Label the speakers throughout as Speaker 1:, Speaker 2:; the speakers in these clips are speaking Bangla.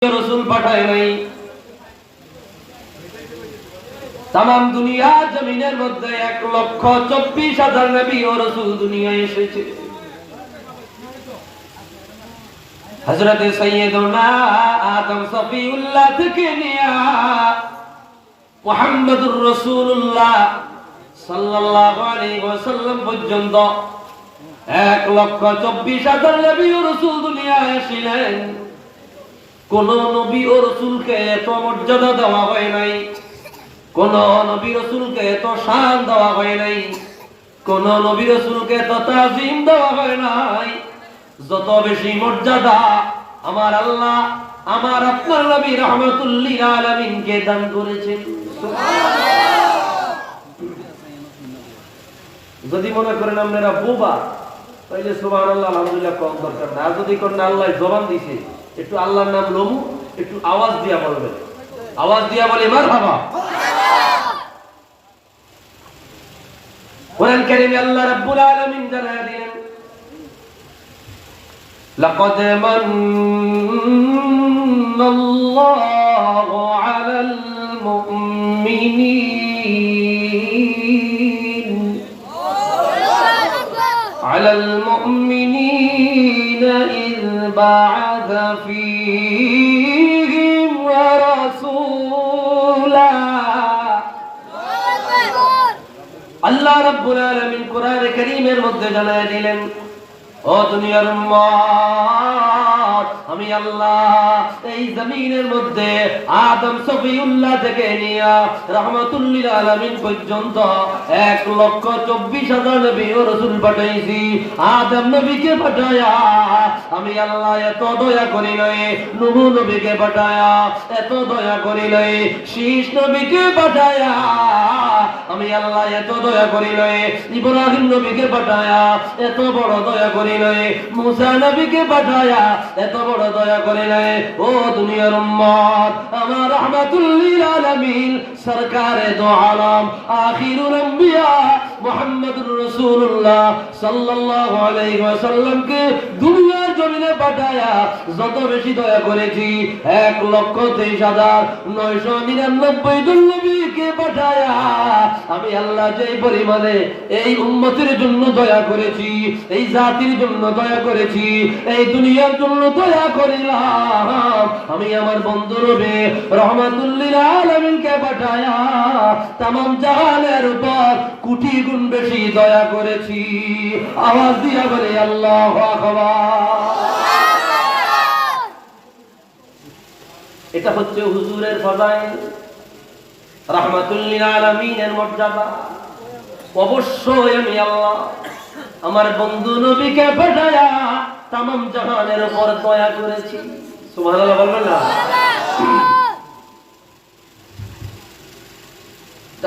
Speaker 1: रसूल पाठाয় নাই तमाम दुनिया जमीনের মধ্যে 1,24,000 নবী ও রাসূল দুনিয়ায় এসেছে। হযরত সাইয়্যিদুনা আদম সফিউল্লাহ থেকে নিয়া মুহাম্মদুর রাসূলুল্লাহ সাল্লাল্লাহু আলাইহি ওয়াসাল্লাম পর্যন্ত 1,24,000 নবী ও রাসূল দুনিয়ায় এসেছিলেন। কোন নবী ও রাসূলকে এত মর্যাদা দেওয়া হয় নাই, কোন নবী রাসূলকে এত শান দেওয়া হয় নাই, কোন নবী রাসূলকে এত তাজিম দেওয়া হয় নাই। যত বেশি মর্যাদা আমার আল্লাহ আমার আপনার নবী রাহমাতুল লিল আলামিনকে দান করেছেন। সুবহানাল্লাহ। যদি মনে করেন আপনারা বোবা তাইলে সুবহানাল্লাহ আলহামদুলিল্লাহ কম দরকার না। যদি কোন আল্লাহ জবান দিয়েছে একটু আল্লাহর নাম লমু একটু আওয়াজ দিয়া বলবেন, আওয়াজ দিয়া বলে মারহাবা। কোরআন কারীমে আল্লাহ রাব্বুল আলামিন জানায় দিলেন লাকাদ মান্নাল্লাহু আলাল মুমিনিন আলাল মুমিনিনা ইয বা'আথা ফীহিম রাসূলা। আল্লাহ রাব্বুল আলামিন কোরআনে কারীমের মধ্যে জানায় দিলেন ও দুনিয়ার উম্মত আমি আল্লাহ এই জমিনের মধ্যে আদম সফিউল্লাহ থেকে নিয়া রাহমাতুল লিল আলামিন পর্যন্ত 1,24,000 নবী ও রাসূল পাঠাইছি। আদম নবীকে পাঠায়া আমি আল্লাহ এত দয়া করি নাই, নূহ নবীকে পাঠায়া এত দয়া করি নাই, শীষ নবীকে পাঠায়া আমি আল্লাহ এত দয়া করি নাই, ইব্রাহিম নবীকে পাঠায়া এত বড় দয়া করি নাই, মুসা নবীকে পাঠায়া এত বড় দয়া করে নাই। ও দুনিয়ার উম্মত আমার রাহমাতুল লিল আলামিন সরকারে দো আলম আখিরুল আম্বিয়া মুহাম্মদুর রাসূলুল্লাহ সাল্লাল্লাহু আলাইহি ওয়াসাল্লামকে দুনিয়ার জমিনে পাঠায়া যত বেশি দয়া করেছি 1,23,999 জন নবীকে পাঠায়া আমি আল্লাহ যে পরিমাণে এই উম্মতের জন্য দয়া করেছি, এই জাতির জন্য দয়া করেছি, এই দুনিয়ার জন্য দয়া করিলাম। আমি আমার বন্ধু নবী রাহমাতুল লিল আলামিনকে পাঠায়া तमाम জাহানের উপর কোটি গুণ বেশি দয়া করেছি। আওয়াজ দিয়া বলে আল্লাহু আকবার। এটা হচ্ছে হুজুরের ফজাইল, রাহমাতুল লিল আলামিনের মর্যাদা। অবশ্যই আমি আল্লাহ আমার বন্ধু নবীকে পাঠায়া तमाम জাহানের উপর দয়া করেছি। সুবহানাল্লাহ বলবেন না?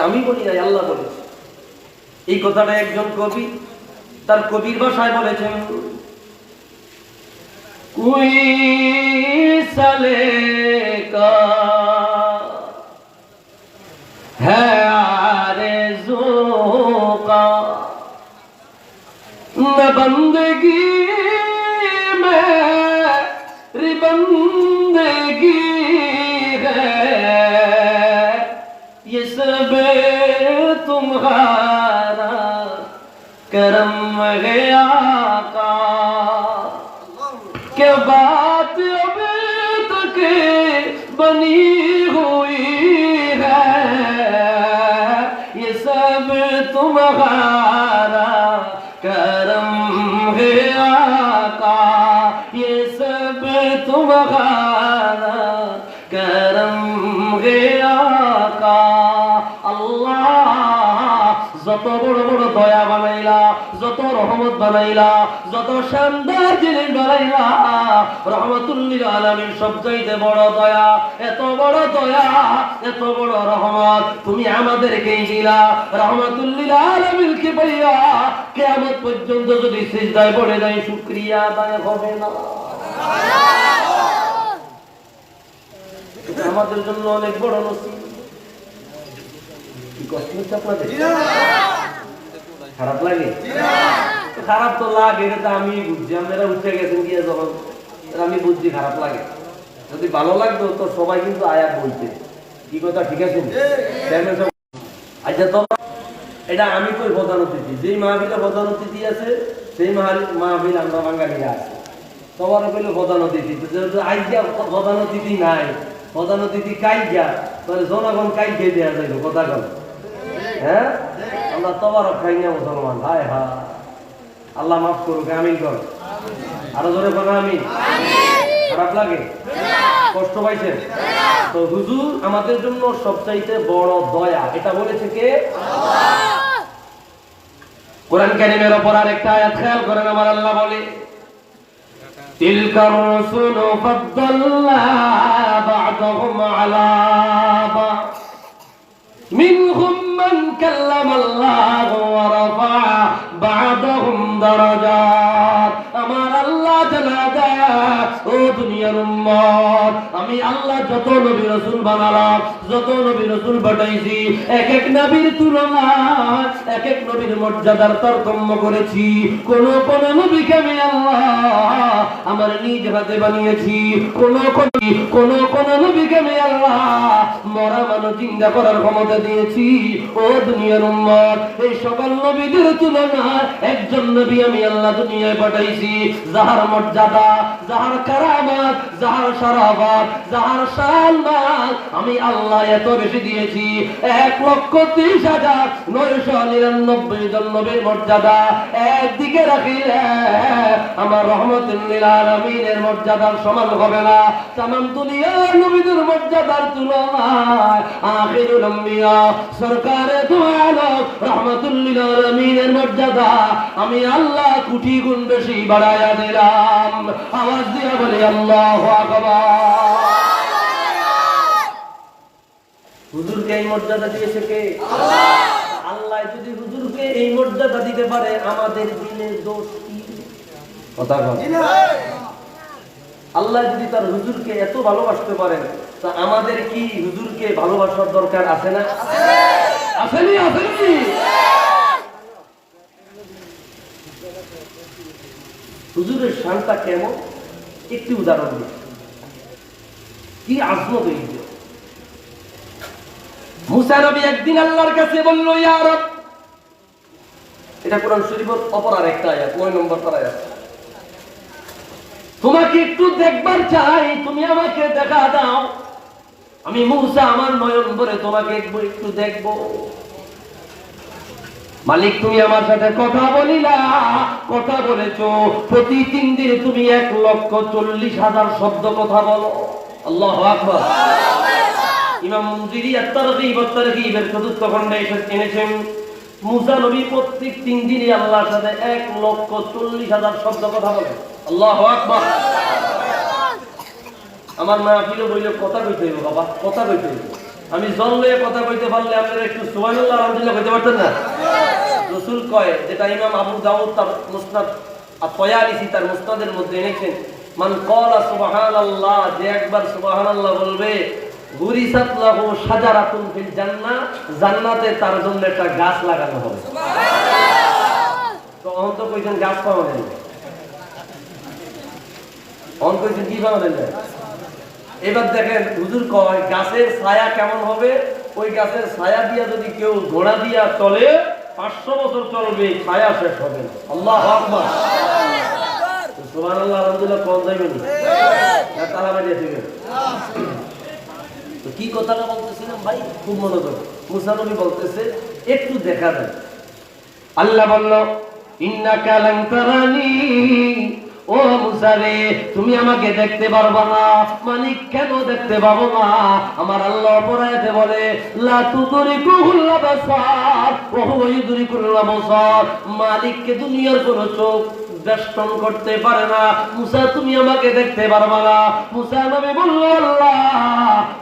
Speaker 1: আমি বলি নাই, আল্লাহ বলেছে। এই কথাটা একজন কবি তার কবির ভাষায় বলেছেন কোই সালে কা হ্যাঁ আরজু কা न बंदगी मेरी बंदगी है ये सब तुम्हारा करम है आका। क्या बात अभी तक बनी हुई है ये सब तुम्हारा करम है आका, ये सब तुम्हारा करम है आका। अल्लाह যত বড় বড় দয়া বানাইলা, যত রহমত বানাইলা, যত শানদার জিনিস বানাইলা, রাহমাতুল লিল আলামিন সবচাইতে বড় দয়া, এত বড় দয়া, এত বড় রহমত তুমি আমাদেরকেই দিলা। রাহমাতুল লিল আলামিনকে পাইয়া কিয়ামত পর্যন্ত যদি সিজদায় পড়ে যায় শুকরিয়া আদায় হবে না। এটা আমাদের জন্য অনেক বড় নসিব। খারাপ লাগে? খারাপ তো লাগে, এটা আমি বুঝছি। আপনারা উঠে গেছেন গিয়ে যখন আমি বুঝছি খারাপ লাগে। যদি ভালো লাগতো তো সবাই কিন্তু আয়াত বলতে, কি কথা ঠিক আছে? আচ্ছা, তো এটা আমি কই প্রধান অতিথি, যেই মাহফিলে প্রধান অতিথি আছে সেই মাহফিল আমরা বাঙালিরা আছে, সবার পেলে প্রধান অতিথি। যেহেতু আইজা প্রধান অতিথি নাই, প্রধান অতিথি কাইজা, তাহলে জনগণ কাইজে দেওয়া যাইব কথা কল। হ্যাঁ, আমরা তবারক খাই না মুসলমান। হায় হা, আল্লাহ মাফ করুক, আমিন কর। আরো জোরে কথা আমিন। খারাপ লাগে? কষ্ট পাইছেন? তো হুজুর আমাদের জন্য সবচাইতে বড় দয়া, এটা বলেছে কে? কোরআন কারীমের উপর আরেকটা আয়াত খেয়াল করেন, আমার আল্লাহ বলে তিলকার রাসূলু ফাদ্দালনা বা'দাহুম আলা বা'দ মিনহুম মান কাল্লামাল্লাহু ওয়া রাফা বা'দাহুম দারাজাত। আমার আল্লাহ জানাদা, ও দুনিয়ার উম্মত, আমি আল্লাহ যত নবী রাসূল বানালাম, যত নবী রাসূল পাঠাইছি, এক এক নবীর তুলনায় এক এক নবীর মর্যাদার তারতম্য করেছি। কোন কোন নবীকে আমি আল্লাহ আমার নিজ হাতে বানিয়েছি, কোন কোন নবীকে আমি আল্লাহ মরা মানুষ জিন্দা করার ক্ষমতা দিয়েছি। ও দুনিয়ার উম্মত, এই সকল নবীদের তুলনায় একজন নবী আমি আল্লাহ দুনিয়ায় পাঠাইছি, যাহার মর্যাদা, যাহার কারামাত, যাহার শরাফত, যাহার শান আমি আল্লাহ এত বেশি দিয়েছি। 1,30,999 জন নবীর মর্যাদা একদিকে রাখিলে আমার রহমতুল লিল আলামিনের মর্যাদার সমান হবে না। তামাম দুনিয়ার নবীদের মর্যাদার তুলনায় আখিরুল আম্বিয়া সরকারে দু আলম রহমতুল লিল আলামিনের মর্যাদা আমি আল্লাহ কোটি গুণ বেশি বাড়ায়া দিলাম। আওয়াজ দিয়ে বলি আল্লাহু আকবার। হুজুরকে এই মর্যাদা দিয়েছে কে? আল্লাহ। আল্লাহ যদি হুজুরকে এই মর্যাদা দিতে পারে, আমাদের দিনের দোষ কি? কথা বল। আল্লাহ যদি তার হুজুরকে এত ভালোবাসতে পারেন, তা আমাদের কি হুজুরকে ভালোবাসার দরকার আছে না? আসেনি? আসেনি? হুজুরের শানটা কেমন একটি উদাহরণ দিই। কি আজমত হইছে। মুসা নবী একদিন আল্লাহর কাছে বলল, ইয়া রব, এটা কোরআন শরীফের অপর একটা আয়াত, 9 নম্বর আয়াত, তোমাকে একটু দেখবার চাই, তুমি আমাকে দেখা দাও। আমি মুসা আমার নয়ন ভরে তোমাকে একটু দেখব। মালিক, তুমি আমার সাথে কথা বলিলা, কথা বলেছো, প্রতি 3 দিনে তুমি 1,40,000 শব্দ কথা বলো। আল্লাহু আকবার। ইমাম মুনজিরি আত-তারগীব ওয়াত-তারহীবের চতুর্থ খণ্ডে এনেছেন, মুসা নবী প্রত্যেক 3 দিনে আল্লাহর সাথে 1,40,000 শব্দ কথা বলেন। আল্লাহু আকবার। আমার মাহফিলে বইলে কথা কইতে হইব বাবা, কথা কইতে হইব। আমি জললে কথা কইতে পারলে আপনারা একটু সুবহানাল্লাহ আলহামদুলিল্লাহ কইতে পারতেন না? রাসূল কয়, যেটা ইমাম আবু দাউদ তার মুসনাদ আত-তায়ালিসি তার মুসনাদের মধ্যে এনেছেন, মান ক্বালা সুবহানাল্লাহ, যে একবার সুবহানাল্লাহ বলবে, গুরিসাত লাহু শাজারাতুন ফিল জান্নাহ, জান্নাতে তার জন্য একটা গাছ লাগানো হবে। সুবহানাল্লাহ। তো অন্ত কইছেন গাছ পাওয়া যায়, অন্ত কইছেন কি পাওয়া যায়। এবার দেখেন হুজুর কয় গাছের ছায়া কেমন হবে, ওই গাছের ছায়া দিয়া যদি কেউ ঘোড়া দিয়া চলে 500 বছর চলবে, ছায়া শেষ হবে না। আল্লাহু আকবার। সুবহানাল্লাহ আলহামদুলিল্লাহ কোন যাইবেন না তালা বাজিয়ে দিবেন। তো কি কথাটা বলতেছিলাম ভাই, খুব মনোযোগ। মুসা নবী বলতেছে একটু দেখা দেন। আল্লাহ বলল, ইন্নাকা লান তারানি, ও মুসা রে, তুমি আমাকে দেখতে পারবা না। মালিক, কেন দেখতে পাবো না? আমার আল্লাহ পরায়াতে বলে, লা তুদরিকুল আবসার ওয়া হুয়া ইউদরিকুল আবসার, মালিককে দুনিয়ার কোনো চোখ বেষ্টন করতে পারে না। মুসা, তুমি আমাকে দেখতে পারবা না। মুসা নবী বলল, আল্লাহ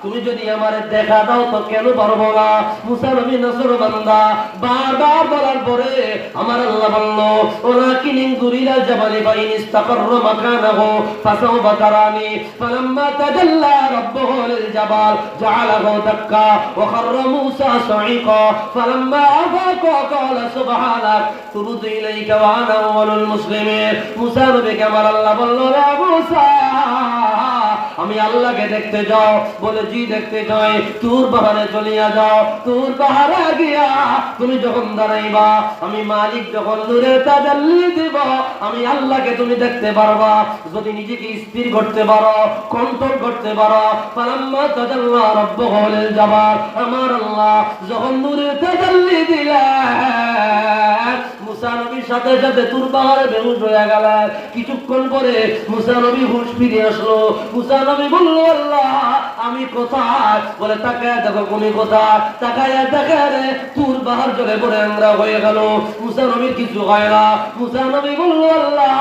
Speaker 1: তুমি যদি আমারে দেখা দাও তো কেন পারবো না? মুসা নবী নাফরমান্দা বারবার বলার পরে আমার আল্লাহ বলল, ওয়ালাকিন ইনজুরিলা জাবালি ফাইন ইস্তাকাররা মাকানাহু ফাসাওফা তারানি ফালাম্মা তাজাল্লা রাব্বুহু লিল জাবাল জাআলাহু দাক্কা ওয়া খাররা মুসা সাঈকা ফালাম্মা আফাকা ক্বালা সুবহানাক তুবতু ইলাইকা ওয়া আনা আউয়ালুল মুসলিমিন। মুসা নবীকে আমার আল্লাহ বলল, রে মুসা, আমি আল্লাহকে দেখতে যাও, বলে জি দেখতে যাই। তুর পাহাড়ে চলিয়া যাও, তুর পাহাড়ে গিয়া তুমি যখন দাঁড়াইবা, আমি মালিক যখন নূরে তাজাল্লি দিব, আমি আল্লাহকে তুমি দেখতে পারবা। যদি নিজেকে স্থির করতে পারো, কন্ট্রোল করতে পারো, ফালাম্মা তাজাল্লা রাব্বুহু লিল জাবাল, আমার আল্লাহ যখন নূরে তাজাল্লি দিলেন, মুসা নবীর সাথে সাথে তুর পাহাড়ে বেহুশ হয়ে গেলেন। কিছুক্ষণ পরে মুসা নবী হুঁশ ফিরে আসলো। মুসা নবী বলল, আল্লাহ আমি কোথায়? বলে তাকায় দেখো কোন কোথায়? তাকায় দেখে রে তুর পাহাড় জলে পড়ে আমরা হয়ে গেল। মুসা নবীর কিছু হয় না। মুসা নবী বলল, আল্লাহ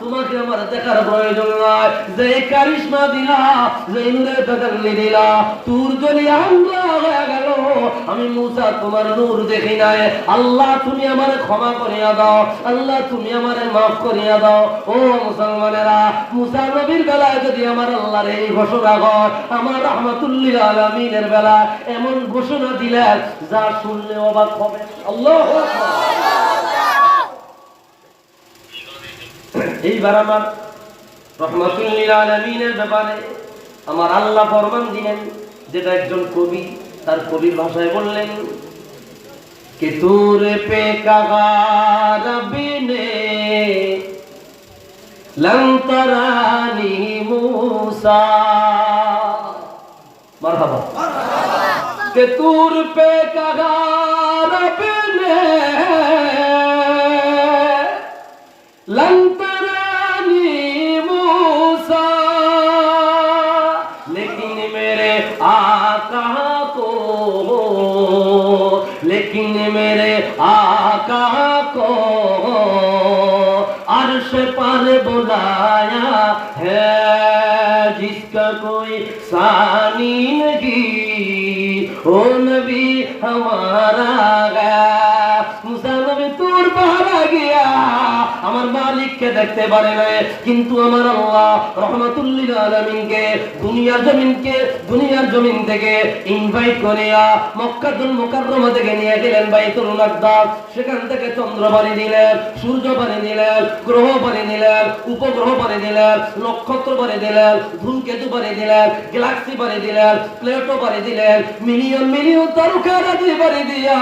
Speaker 1: তোমাকে আমার দেখার প্রয়োজন নাই, যে কারিশমা দিলা, যে নূরে তাজাল্লি দিলা, তুর জলি আমরা হয়ে গেল, আমি মুসা তোমার নূর দেখি নাই। আল্লাহ তুমি আমারে ক্ষমা করিয়া দাও, আল্লাহ তুমি আমারে মাফ করিয়া দাও। ও মুসলমানেরা, মুসা নবীর বেলায় যদি আমার আল্লাহর এই ঘোষণা হয়, আমার রাহমাতুল্লিল আলামিনের বেলায় এমন ঘোষণা দিলেন যা শুনলে অবাক হবে। আল্লাহু আকবার। এইবার আমার রাহমাতুল্লিল আলামিনের ব্যাপারে আমার আল্লাহ ফরমান দিলেন, যেটা একজন কবি তার কবির ভাষায় বললেন, कि तूर पे कहा रबी ने लं तरानी मूसा, मरहबा, कि तूर पे कहा रबी ने लं तरानी मूसा, लेकिन मेरे आका को, लेकिन मेरे आका को अर्श पर बुलाया है, जिसका कोई सानी नहीं, ओ नबी हमारा गया। मुसा नबी तुर पाहाড়ে গিয়া আমার মালিককে দেখতে পারে না, কিন্তু আমার আল্লাহ রহমাতুল্লিল আলামিনকে দুনিয়ার জমিন থেকে ইনভাইট করিয়া মক্কাতুল মুকাররমা থেকে নিয়ে গেলেন বাইতুল মাকদাস। সেখান থেকে চন্দ্র বাড়ি দিলেন, সূর্য বাড়ি দিলেন, গ্রহ বাড়ি দিলেন, উপগ্রহ বাড়ি দিলেন, নক্ষত্র বাড়ি দিলেন, ধূমকেতু বাড়ি দিলেন, গ্যালাক্সি বাড়ি দিলেন, প্লেটো বাড়ি দিলেন, মিলিয়ন মিলিয়ন তারকারাজি বাড়ি দিয়া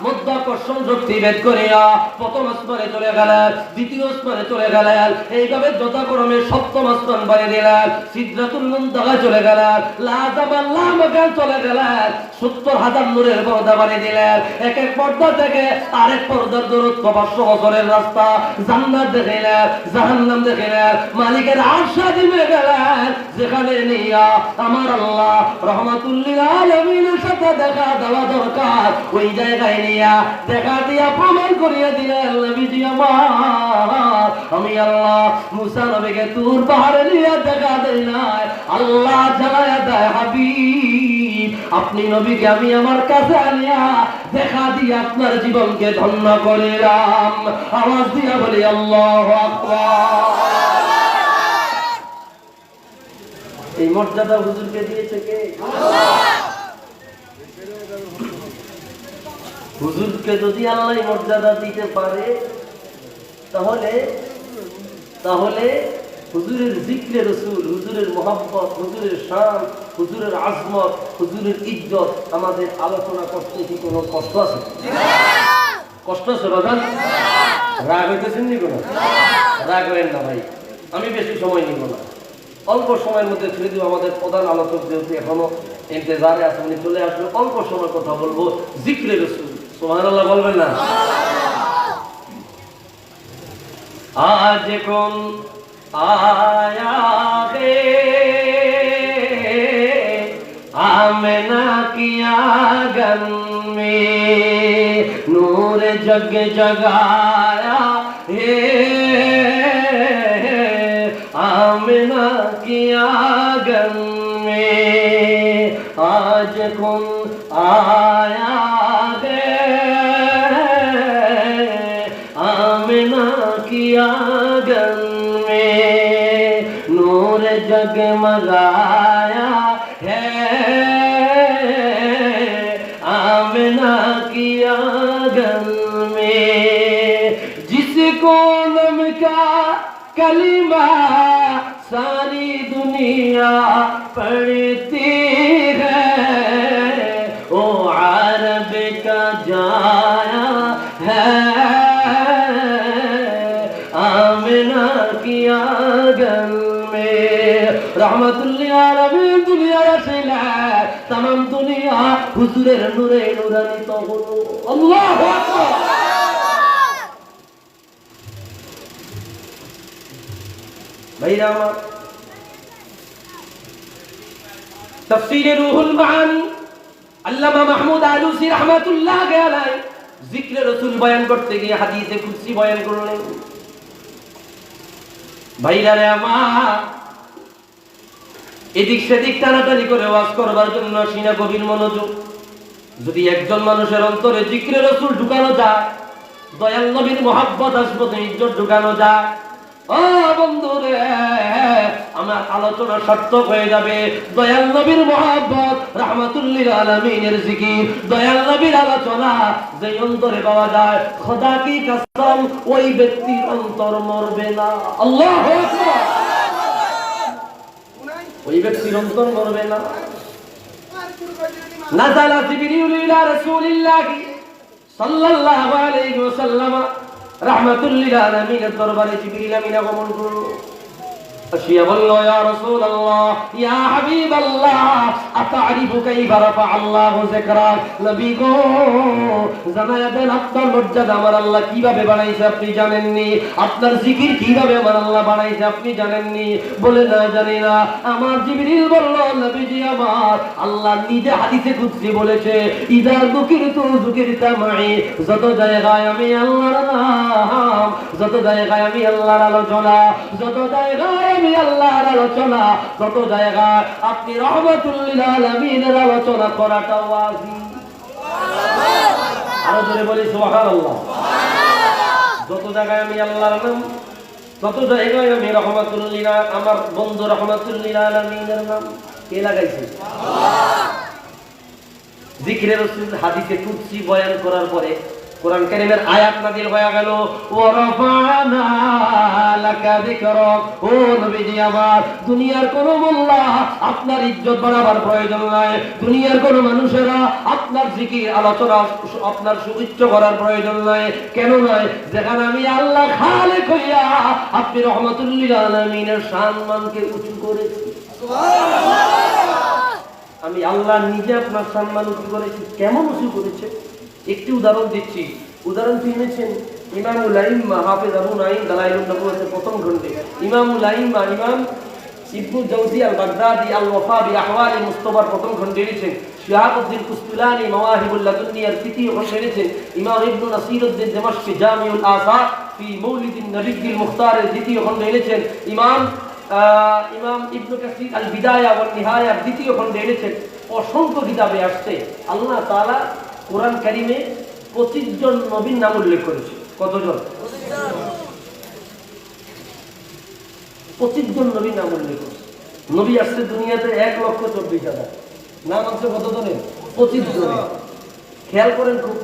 Speaker 1: মধ্যাকর্ষণ শক্তি ভেদ করিয়া প্রথম আসমানে চলে গেলেন, দ্বিতীয় আসমানে চলে গেলেন, এইভাবে যথাক্রমে সপ্তম আসমান বাড়ি দিলেন, সিদরাতুল মুনতাহায় চলে গেলেন, লা জাবাল লা মাকান চলে গেলেন, ৭০,০০০ নূরের পর্দা বাড়ি দিলেন। এক এক পর্দা থেকে আরেক পর্দার দূরত্ব ৫০০ বছরের রাস্তা। জান্নাত দেখিলেন, জাহান্নাম দেখিলেন, মালিকের আরশ দিবে গেলেন, যেখানে নিয়া আমার আল্লাহ রহমাতুল্লিল আলামিনের সাথে দেখা দেওয়া দরকার, ওই জায়গায় নিয়া দেখা দিয়া প্রমাণ করিয়ে দিলেন, নবীজি আমার, আমি আল্লাহ মুসা নবীকে তুর পাহাড়ে নিয়ে দেখা দেই নাই, আল্লাহ জানায়া দেয়, হাবিব আপনি নবীকে আমি আমার কাছে আনিয়া দেখা দিয়ে আপনার জীবনকে ধন্য করিলাম। আওয়াজ দিয়া বলি আল্লাহু আকবার। এই মর্যাদা হুজুরকে দিয়েছে কে? হুজুরকে যদি আল্লাহ মর্যাদা দিতে পারে, তাহলে হুজুরের জিক্রে রাসূল, হুজুরের মহব্বত, হুজুরের শান, হুজুরের আজমত, হুজুরের ইজ্জত আমাদের আলোচনা করতে কি কোনো কষ্ট আছে? কষ্ট আছে বাজান? রাগ হইতেছেন নি? কোনো রাগ করেন না ভাই, আমি বেশি সময় নিব না, অল্প সময়ের মধ্যে ছেড়ে দিব। আমাদের প্রধান আলোচক যেহেতু এখনো ইন্তজারে আছে, উনি চলে আসলে অল্প সময় কথা বলবো জিক্রে রাসূল। সুবহানাল্লাহ বলবেন না? আজ কোন आया है आमना की आंगन में, नूर जग जगाया है आमना की आंगन में, आज कौन आया है आमना की आंगन, नूर जगमगाया है आमना की आंगन में, जिसको नम का कलिमा सारी दुनिया दुनिया पढ़ती है ओ अरब का जाया है आमिना की आंगन में रहमतुल्लिल आलमीन दुनिया रसिला तमाम दुनिया हुजूरेर नूरे नूरान्वित हलो अल्लाहु আকবার ভাইরা আমার তাফসীরে রুহুল মাআনি আল্লামা মাহমুদ আলুসি রাহমাতুল্লাহ আলাইহি জিকরে রাসূল বয়ান করতে গিয়ে হাদিসে কুদসি বয়ান করলেন ভাইরা রে আমার এদিক সেদিক টানাটানি করে ওয়াজ করবার জন্য সিনা গভীর মনোযোগ যদি একজন মানুষের অন্তরে জিকরে রাসূল ঢুকানো যায় দয়াল নবীর মহব্বত আসবে ইজ্জত ঢুকানো যায় ও বন্ধুরে আমার আলোচনা সার্থক হয়ে যাবে দয়াল নবীর মহব্বত রাহমাতুল্লিল আলামিনের জিকির দয়াল নবীর আলোচনা যে অন্তরে পাওয়া যায় খোদা কি কসম ওই ব্যক্তির অন্তর মরবে না আল্লাহু আকবার ওই ব্যক্তির অন্তর মরবে না নাযালা জিবরিল ইলা রাসূলিল্লাহ সাল্লাল্লাহু আলাইহি ওয়াসাল্লাম রাহমাতুল্লিল আলামিনের দরবারে জিবরিল আমিন আগমন করলো আসিয়া বলল ইয়া রাসূলুল্লাহ ইয়া হাবিবাল্লাহ আতারিফু কাইফা রাফা আল্লাহু যিকরা নবী গো জানায়া দেন আপনার মর্যাদা আমার আল্লাহ কিভাবে বাড়াইছে আপনি জানেননি আপনার জিকির কিভাবে আমার আল্লাহ বাড়াইছে আপনি জানেননি বলে না জানি না আমার জিবরিল বলল নবীজি আমার আল্লাহ নিজে হাদিসে কুদসি বলেছে ইযা যুকিরতু যুকিরতা মাই যত জায়গায় আমি আল্লাহর নাম যত জায়গায় আমি আল্লাহর আলোচনা যত জায়গায় আমি আল্লাহর আলোচনা যত জায়গায় আপনি রহমাতুল্লিল আলামিনের আলোচনা করাটা ওয়াজিব সুবহানাল্লাহ আরো জোরে বলি সুবহানাল্লাহ যত জায়গায় আমি আল্লাহর নাম যত জায়গায় আমি রহমাতুল্লিল আমার বন্ধু রহমাতুল্লিল আলামিনের নাম কে লাগাইছে আল্লাহ জিকিরে রাসূল হাদিসে কুদসি বয়ান করার পরে কোরআন কারীমের আয়াত নাযিল হয়ে গেল ওয়া রাফা'না লাকা যিকরাক ও নবীজি আমার দুনিয়ার কোন মোল্লা আপনার ইজ্জত বাড়াবার প্রয়োজন নাই দুনিয়ার কোন মানুষেরা আপনার জিকির আলোচনা আপনার সুউচ্চ করার প্রয়োজন নাই কেন নয় যেখানে আমি আল্লাহ খালেক হইয়া আপনি রহমাতুল্লিল আলামিনের সম্মানকে উঁচু করেছি সুবহানাল্লাহ আমি আল্লাহ নিজে আপনার সম্মান উঁচু করেছি কেমন উঁচু করেছে একটি উদাহরণ দিচ্ছি উদাহরণ শুনেছেন ইমামুল আইম্মা হাফেজ আবু নাঈম দালাইলুন নবুওয়াতের প্রথম খণ্ডে ইমামুল আইম্মা ইমাম ইবনু জাওজি আল বাগদাদি আল ওয়াফা বি আহওয়ালি মুস্তাফার প্রথম খণ্ডে লিখেছেন শিহাবউদ্দিন কুস্তুলানি মাওয়াহিবুল লাদুনিয়ার তৃতীয় খণ্ডে লিখেছেন ইমাম ইবনু নাসিরউদ্দিন দিমাশকি জামিউল আসার ফি মৌলিদিন নবিয়্যিল মুখতারের দ্বিতীয় খণ্ডে লিখেছেন ইমাম ইবনু কাসির আল বিদায়া ওয়ান নিহায়ার দ্বিতীয় খণ্ডে লিখেছেন অসংখ্য কিতাবে আসছে আল্লাহ তাআলা কোরআন কারীমে 25 জন নবীর নাম উল্লেখ করেছে কতজন 25 জন নবীর নাম উল্লেখ করেছে নবী আসছে দুনিয়াতে 1,24,000 নাম আছে কত জনের 25 জনের খেয়াল করেন খুব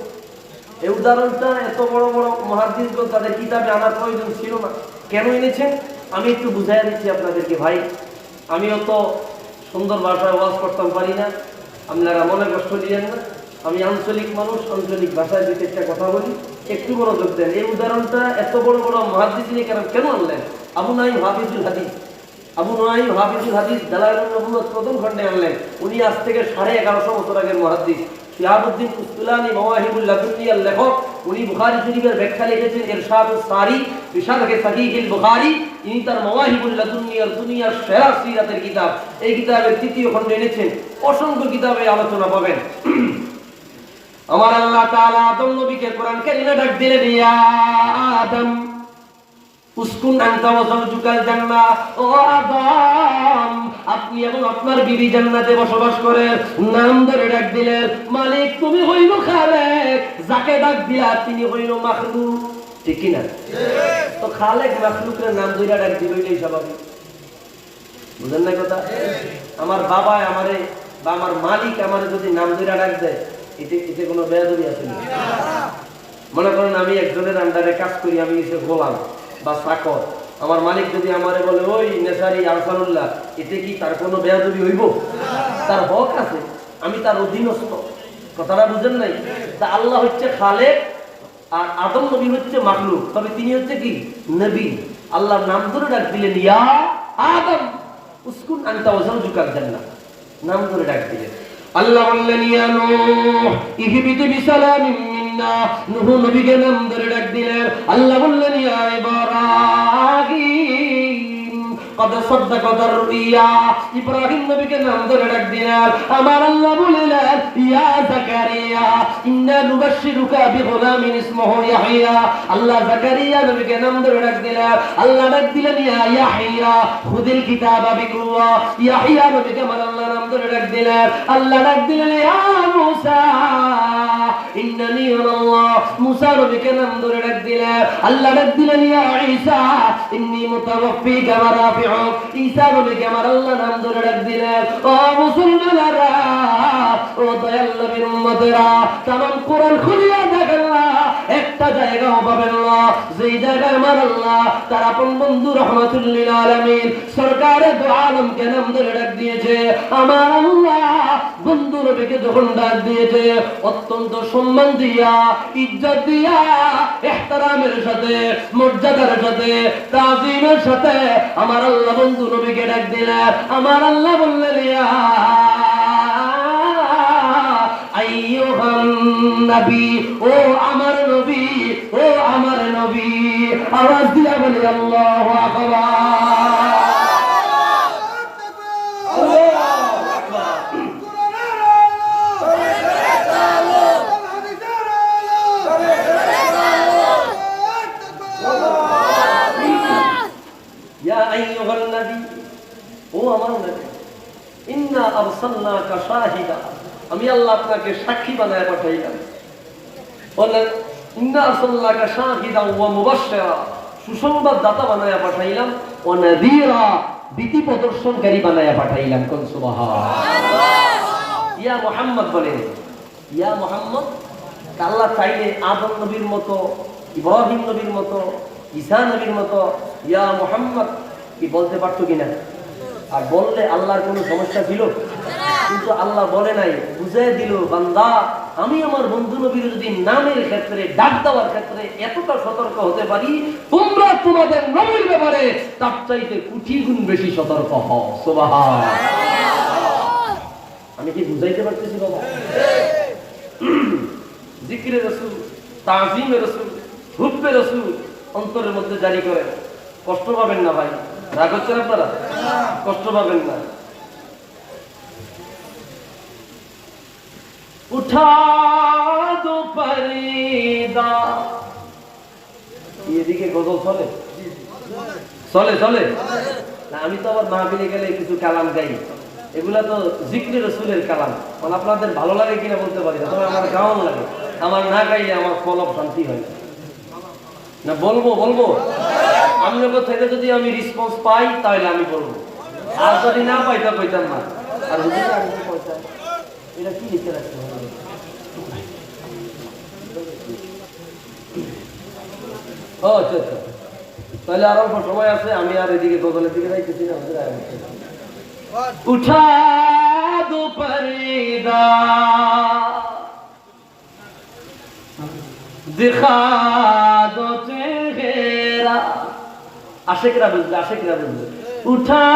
Speaker 1: এই উদাহরণটা এত বড় বড় মুহাদ্দিসগণ তাদের কিতাবে আনার প্রয়োজন ছিল না কেন এনেছেন আমি একটু বুঝাইয়া দিচ্ছি আপনাদেরকে ভাই আমি অত সুন্দর ভাষায় ওয়াজ করতে পারি না আপনারা মনে কষ্ট দিয়েন না আমি আঞ্চলিক মানুষ আঞ্চলিক ভাষায় দুই একটা কথা বলি একটু মনোযোগ দেন এই উদাহরণটা এত বড় বড় মুহাদ্দিসিনে কেন আনলেন আবু নাঈম হাফিজুল হাদিস দালাইলুন নবুওয়াত প্রথম খণ্ডে আনলেন উনি আজ থেকে 1150 বছর আগের মুহাদ্দিস শিহাবউদ্দিন কুস্তুলানি মাওয়াহিবুল লাদুনিয়ার লেখক উনি বুখারী শরীফের ব্যাখ্যা লিখেছেন ইরশাদুস সারি ফি শারহ সহিহুল বুখারী ইনি তার মাওয়াহিবুল লাদুনিয়ার দুনিয়ার সেরা সিরাতের কিতাব এই কিতাবের তৃতীয় খণ্ডে এনেছেন অসংখ্য কিতাবে আলোচনা পাবেন আমার আল্লাহ তাআলা আদম নবীকে কোরআন কারীমে ডাক দিলেন ইয়া আদম উসকুন আনতা ওয়া যাওজুকাল জান্নাহ ও আদম আপনি এবং আপনার বিবি জান্নাতে বসবাস করেন নাম ধরে ডাক দিলেন মালিক তুমি হইলো খালেক যাকে ডাক দিলা তিনি হইলো মাখলুক ঠিক কি না ঠিক তো খালেক মাখলুকের নাম ধরে ডাক দিলেই স্বাভাবিক বুঝেন না কথা আমার বাবা আমারে বা আমার মালিক আমারে যদি নাম ধরে ডাক দেয় এতে কোনো বেয়াদবি আছে না মনে করেন আমি একজনের আন্ডারে কাজ করি আমি এসে গোলাম বা চাকর আমার মালিক যদি আমারে বলে ওই নেসারি আহসানুল্লাহ, এতে কি তার কোনো বেয়াদবি হইব? তার হক আছে, আমি তার অধীনস্থ। কথাটা বুঝেন নাই? তা আল্লাহ হচ্ছে খালেক আর আদম নবী হচ্ছে মাখলুক, তবে তিনি হচ্ছে কি নবী। আল্লাহর নাম ধরে ডাক দিলেন ইয়া আদম উসকুন আনতা ওয়া যাওজুকাল জান্নাহ, নাম ধরে ডাক দিলেন। আল্লাহ বললেন ইয়া নূহ ইহবিত বিসালামিন মিন্না, নূহ নবীকে নাম ধরে ডাক দিলেন। আল্লাহ বললেন ইয়া ইব্রাহিম কদ সাদ্দাকাত আর-রুইয়া, ইব্রাহিম নবীকে নাম ধরে ডাক দিলেন। আমার আল্লাহ বললেন ইয়া যাকারিয়া ইন্না নুবাশশিরুকা বিগুলামিন ইসমুহু ইয়াহইয়া, আল্লাহ যাকারিয়া নবীকে নাম ধরে ডাক দিলেন। আল্লাহ ডাক দিলেন ইয়া ইয়াহইয়া খুযিল কিতাবা বিকুওয়া, ইয়াহইয়া নবীকে আমার আল্লাহ নাম ধরে ডাক দিলেন। আল্লাহ ডাক দিলেন ইয়া মূসা ইন্নানি আল্লাহ, মূসা নবীকে নাম ধরে ডাক দিলেন। আল্লাহ ডাক দিলেন ইয়া ঈসা ইন্নী মুতাওয়াফফিকা ওয়া রাফিউক, ঈসা নবীকে আমার আল্লাহ নাম ধরে ডাক দিলেন। ও মুসলমানেরা, ও দয়াল নবীর উম্মতেরা, তামাম কোরআন খুলিয়া দেখেন না, একটা জায়গাও পাবেন না যেই জায়গায় আমার আল্লাহ তার আপন বন্ধু রহমাতুল লিল আলামিন সরকারে দু আলমকে নাম ধরে ডাক দিয়েছে। আমার আল্লাহ বন্ধু নবীকে যখন ডাক দিয়েছে অত্যন্ত সম্মান দিয়া, ইজ্জত দিয়া, ইহতিরামের সাথে, মর্যাদার সাথে, তাজিমের সাথে আমার আল্লাহ বন্ধু নবীকে ডাক দিলেন। আমার আল্লাহ বললেন ইয়া আইয়ুহান নবী, ও আমার নবী, ও আমার নবী। আওয়াজ দিয়া বলি আল্লাহু আকবার। ইয়া আইয়ুহান নবী, ও আমার নবী, ইন্না আরসালনাকা শাহিদা, আমি আল্লাহ আপনাকে সাক্ষী বানায় পাঠাইলাম। বলেন ইন্না আরসালনাকা শাহিদা ওয়া মুবাশশিরা, সুসংবাদ দাতা বানায় পাঠাইলাম, ওয়া নাযীরা, ভীতি প্রদর্শনকারী বানায় পাঠাইলাম। কোন সুবহানাল্লাহ। ইয়া মুহাম্মদ বলেন, ইয়া মুহাম্মদ, আল্লাহ চাইলে আদম নবীর মতো, ইব্রাহিম নবীর মতো, ঈসা নবীর মতো ইয়া মুহাম্মদ কি বলতে পারতো কিনা? আর বললে আল্লাহর কোনো সমস্যা ছিল? কিন্তু আল্লাহ বলে নাই, বুঝাই দিল বান্দা আমি আমার বন্ধু নবীর যদি নামের ক্ষেত্রে, ডাক দেওয়ার ক্ষেত্রে এতটা সতর্ক হতে পারি, তোমরা তোমাদের নবীর ব্যাপারে তার চাইতে কোটি গুণ বেশি সতর্ক হও। সুবহানাল্লাহ। আমি কি বুঝাইতে পারতেছি বাবা? জিকিরে রাসূল, তাজিমে রাসূল, হুব্বে রাসূল অন্তরের মধ্যে জারি করেন। কষ্ট পাবেন না ভাই, রাগ হচ্ছেন আপনারা? কষ্ট পাবেন না। উঠা দো পরিদা, এদিকে গজল চলে চলে চলে না? আমি তো আবার মাহফিলে গেলে কিছু কালাম গাই, এগুলা তো জিকরে রাসূলের কালাম। মানে আপনাদের ভালো লাগে কিনা বলতে পারি না, তবে আমার গাওয়ান লাগে। আমার না গাইলে আমার কলব শান্তি হয় না। বলবো বলবো আপনাদের থেকে যদি আমি রেসপন্স পাই তাহলে আমি বলবো, আর যদি না পাই তা কইতাম না। আর হুজুর আমি কইতাম এটা কি লিখে রাখতে হবে? ও আচ্ছা আচ্ছা, তাহলে আর অল্প সময় আছে, আমি আর এদিকে গজলের দিকে যাইতেছি না। উঠা দো পর্দা দিখা দো চেহারা, আশিকরা বুঝবে, আশিকরা বুঝবে। উঠা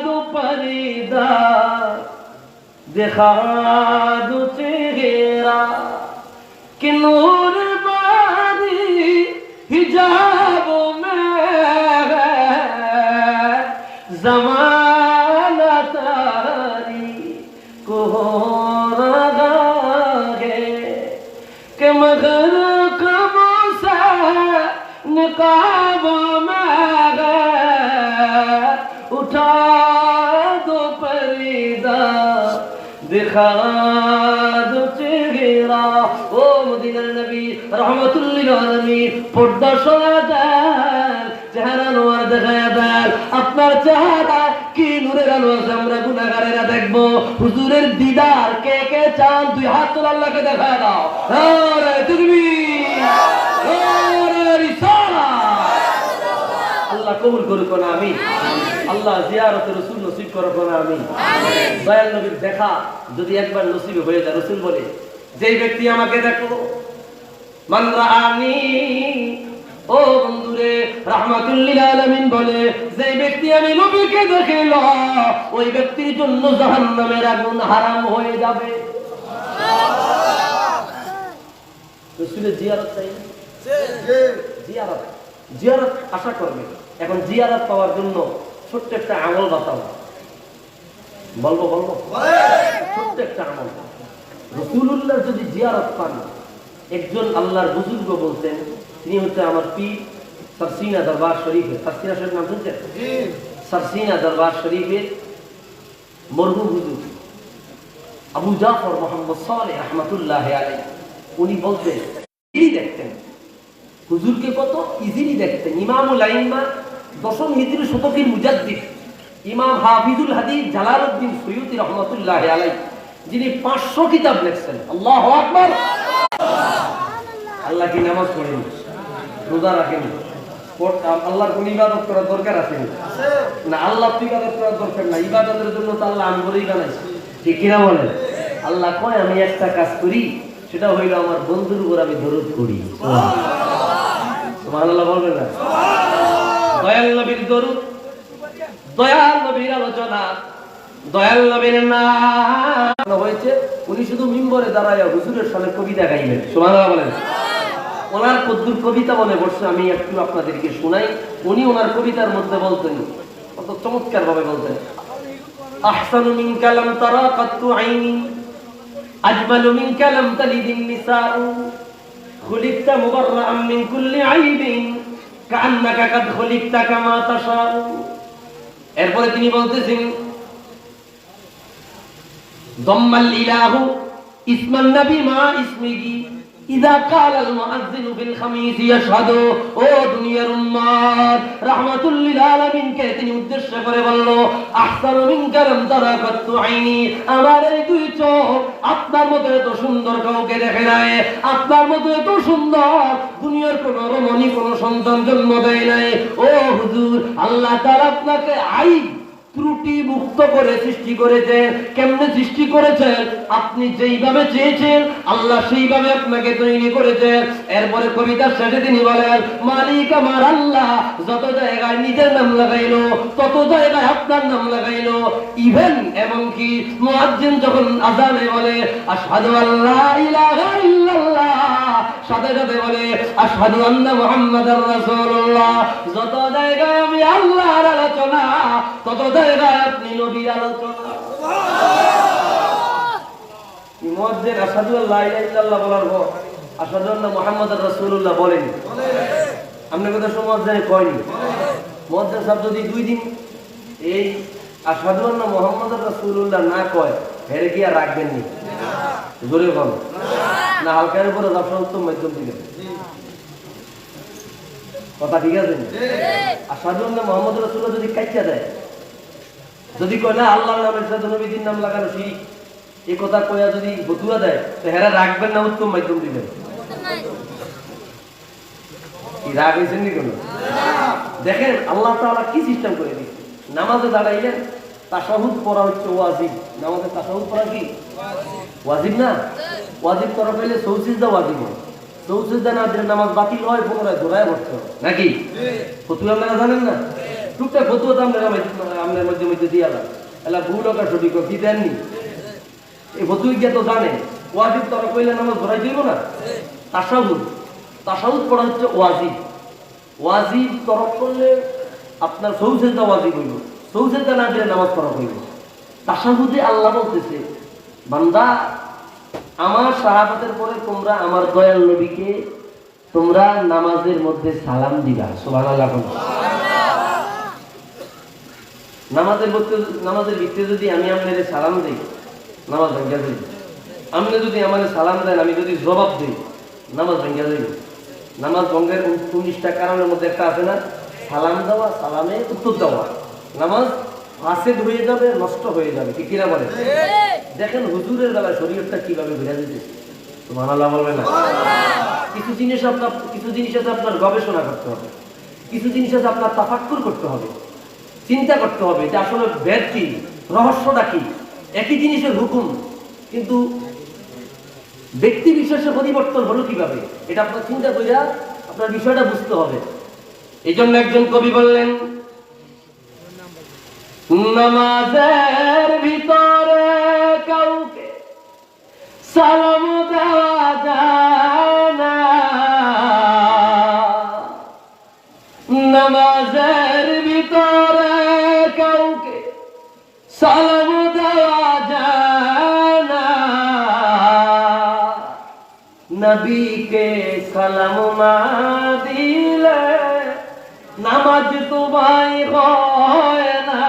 Speaker 1: দো পর্দা দিখা দো চেহারা कि नूर बारी हिजाब में ज़माना तारी को रहा है कि मगर कब से निकाब में उठा दो पर्दा दिखा दो चेहरा। ও মদিনার নবী রাহমাতুল লিল আলামিন, পর্দা সরা দেন, চেহারা নোয়ার দেখায়া দেন। আপনার চেহারা কি নূরের আলো আছে, আমরা গুনাহগারেরা দেখব। হুজুরের দিদার কে কে চান? দুই হাত তুলে আল্লাহকে দেখায় দাও। আরে তাকবীর, আরে রিসালাত। আল্লাহ কবুল করুক না আমিন। আল্লাহ জিয়ারতে রাসূল নসিব করুক না আমিন। দয়াল নবীর দেখা যদি একবার নসিব হয়ে যায়, রাসূল বলে যেই ব্যক্তি আমাকে দেখো, মান রাআনি, ও বন্ধুরে, রাহমাতুল লিল আলামিন বলে যেই ব্যক্তি আমি নবীকে দেখিল ওই ব্যক্তির জন্য জাহান্নামের আগুন হারাম হয়ে যাবে। রাসূলের জিয়ারত চাই, জিয়ারত জিয়ারত আশা করবে। এখন জিয়ারত পাওয়ার জন্য ছোট্ট একটা আমল বাতাও, বলবো ছোট্ট একটা আমল। রাসূলুল্লাহ যদি জিয়ারত পান, একজন আল্লাহর বুজুর্গ বলতেন, তিনি হচ্ছে আমার পীর সারসিনা দরবার শরীফের, সারসিনা শরীফ নাম শুনছেন? সারসিনা দরবার শরীফের মরহুম হুজুর আবু জাফর মুহাম্মদ সালেহ রাহমাতুল্লাহি আলাইহি, উনি বলতেন, ইনি দেখতেন হুজুরকে কত ইজিলি দেখতেন। ইমামুল আইম্মা দশম হিজরি শতকের মুজাদ্দিদ ইমাম হাফিজুল হাদিস জালালউদ্দিন সুয়ুতি রাহমাতুল্লাহি আলাইহি, যিনি 500 কিতাব লিখছেন। আল্লাহু আকবার। আল্লাহ কি নামাজ পড়েন, রোজা রাখেন, আল্লাহর কোন ইবাদত করার দরকার আছে না? আল্লাহ ইবাদত করার দরকার না, ইবাদতের জন্য তো আল্লাহ আমগরেই বানাইছে, ঠিক কিনা বলেন? আল্লাহ কয় আমি একটা কাজ করি, সেটা হইল আমার বন্ধুর উপর আমি দরুদ করি। সুবহানাল্লাহ বলবেন না? দয়াল নবীর দরুদ, দয়াল নবীর আলোচনা, দয়াল নবীর নাম হয়েছে। উনি শুধু মিম্বরে দাঁড়ায় হুজুরের সামনে কবিতা গাইবেন। সুবহানাল্লাহ বলেন। ওনার কদ্দুর কবিতা মনে পড়ছে, আমি একটু আপনাদেরকে শোনাই। উনি ওনার কবিতার মধ্যে বলতেন, কত চমৎকার ভাবে বলতেন, আহসানু মিনকা লাম তারা কাত্তু আইনি, আজমালু মিনকা লাম তালিদিন নিসাউ, খুলিকতা মুবাররাআম মিন কুল্লি আইবিন, কাআন্নাকা কাদ খুলিকতা কামা তাশাউ। এরপরে তিনি বলতেছেন, দাম্মাল ইলাহু ইসমান নবী মা ইসমিহি ইযা ক্বালাল মুআজ্জিনু বিল খামিস ইয়াশহাদু। ও দুনিয়ার উম্মাত, রাহমাতুল লিল আলামিন কে তিনি উদ্দেশ্য করে বলল, আহসানু মিনকা লাম তারা কাত্তু আইনি, আমার এই দুই চোখ আপনার মতো এত সুন্দর কাউকে দেখে নাই, আপনার মতো এত সুন্দর দুনিয়ার কোন রমণী কোন সন্তান জন্ম দেয় নাই। ও হুজুর, আল্লাহ তাআলা আপনাকে আইব ত্রুটি মুক্ত করে সৃষ্টি করেছেন। কেমনে সৃষ্টি করেছেন? আপনি যেইভাবে চেয়েছেন আল্লাহ সেইভাবে আপনাকে তৈরি করেছেন। এরপরে কবিতার শেষে তিনি বলেন, মালিক আমার আল্লাহ যত জায়গায় নিজের নাম লাগাইলো, তত জায়গায় আপনার নাম লাগাইলো। ইভেন এমনকি মুয়াজ্জিন যখন আযানে বলে আশহাদু আল্লা ইলাহা ইল্লাল্লাহ, সাথে সাথে বলে আশহাদু আন্না মুহাম্মাদার রাসূলুল্লাহ। যত জায়গায় আমি আল্লাহর আলোচনা, তত জায়গায় আপনি নবীর আলোচনা। মুয়াজ্জিন আশহাদু আল্লা ইলাহা ইল্লাল্লাহ বলার পর আশহাদু আন্না মুহাম্মাদার রাসূলুল্লাহ বলেন। আপনি কথা মুয়াজ্জিন কয়নি? মুয়াজ্জিন সাহেব যদি 2 দিন এই আশহাদু আন্না মুহাম্মাদার রাসূলুল্লাহ না কয়, হেরে কি আর রাখবেন নি? জোরে বল না, হালকার উপরে ব্যবসা উত্তম মাধ্যম দিলেন। কথা ঠিক আছে? আশহাদু আন্না মুহাম্মাদুর রাসূলুল্লাহ যদি কাইচা দেয়, যদি কয় না আল্লাহর নামের সাথে নবীর নাম লাগানো শিরক, এই কথা কইয়া যদি ফতুয়া দেয়, তো হেরা রাখবেন না উত্তম মাধ্যম দিবেন? কি রাগ হয়েছেন নি কোনো? দেখেন আল্লাহ তাআলা কি সিস্টেম করে দিয়েছে। নামাজে দাঁড়াইলেন, তাশাহুদ পড়া হচ্ছে ওয়াজিব। নামাজে তাশাহুদ পড়া কি ওয়াজিব না? ওয়াজিব করা পেলে সৌসিজদা ওয়াজিব হয়। সৌসিজদা না দিলে নামাজ বাতিল হয়, পুনরায় দোড়ায় পড়তে হয় নাকি? ফতুয়া আপনারা জানেন না? টুকটাক ফতুয়া তো আপনার মধ্যে মধ্যে দিয়ে আলাম, এলা ভুল ওটা সঠিক কি দেননি? এই ফতুয়া গিয়ে তো জানে ওয়াজিব তরা কইলে নামাজ ধরাই দিব না। তাশাহুদ, তাশাহুদ পড়া হচ্ছে ওয়াজিব। ওয়াজিব তরক করলে আপনার সৌসিজদা ওয়াজিব হইল, সৌসিজদা না দিলে নামাজ তরক হইল। তাশাহুদে আল্লাহ বলতেছে, বান্দা আমার সাহাবাতের পরে তোমরা আমার দয়াল নবীকে তোমরা নামাজের মধ্যে সালাম দিবা। সুবহানাল্লাহ। নামাজের ভিতরে যদি আমি আপনাদের সালাম দিই, নামাজ ভেঙ্গে যাই। আপনি যদি আমাদের সালাম দেন, আমি যদি জবাব দিই, নামাজ ভেঙ্গে যাই। নামাজ ভঙ্গের 19টা কারণের মধ্যে একটা আছে না, সালাম দেওয়া, সালামে উত্তর দেওয়া। নামাজ ফাসেদ হয়ে যাবে, নষ্ট হয়ে যাবে, ঠিক কিনা বলে? দেখেন হুজুরের বেলায় শরীয়তটা কিভাবে ঘুরে যেতেছে। সুবহানাল্লাহ বলবেন না? কিছু জিনিস আছে আপনার গবেষণা করতে হবে।
Speaker 2: কিছু জিনিস আছে আপনার তাফাক্কুর করতে হবে, চিন্তা করতে হবে যে আসলে ভেদ কি, রহস্যটা কি। একই জিনিসের হুকুম, কিন্তু ব্যক্তি বিশেষের পরিবর্তন হলো কিভাবে, এটা আপনার চিন্তা করিয়া আপনার বিষয়টা বুঝতে হবে।
Speaker 1: এই জন্য একজন কবি বললেন, নামাজের ভিতরে কাউকে সালাম দেওয়া যায় না, নামাজের ভিতরে কাউকে সালাম দেওয়া যায় না, নবীকে সালাম না দিলে নামাজ তোমায় হয় না।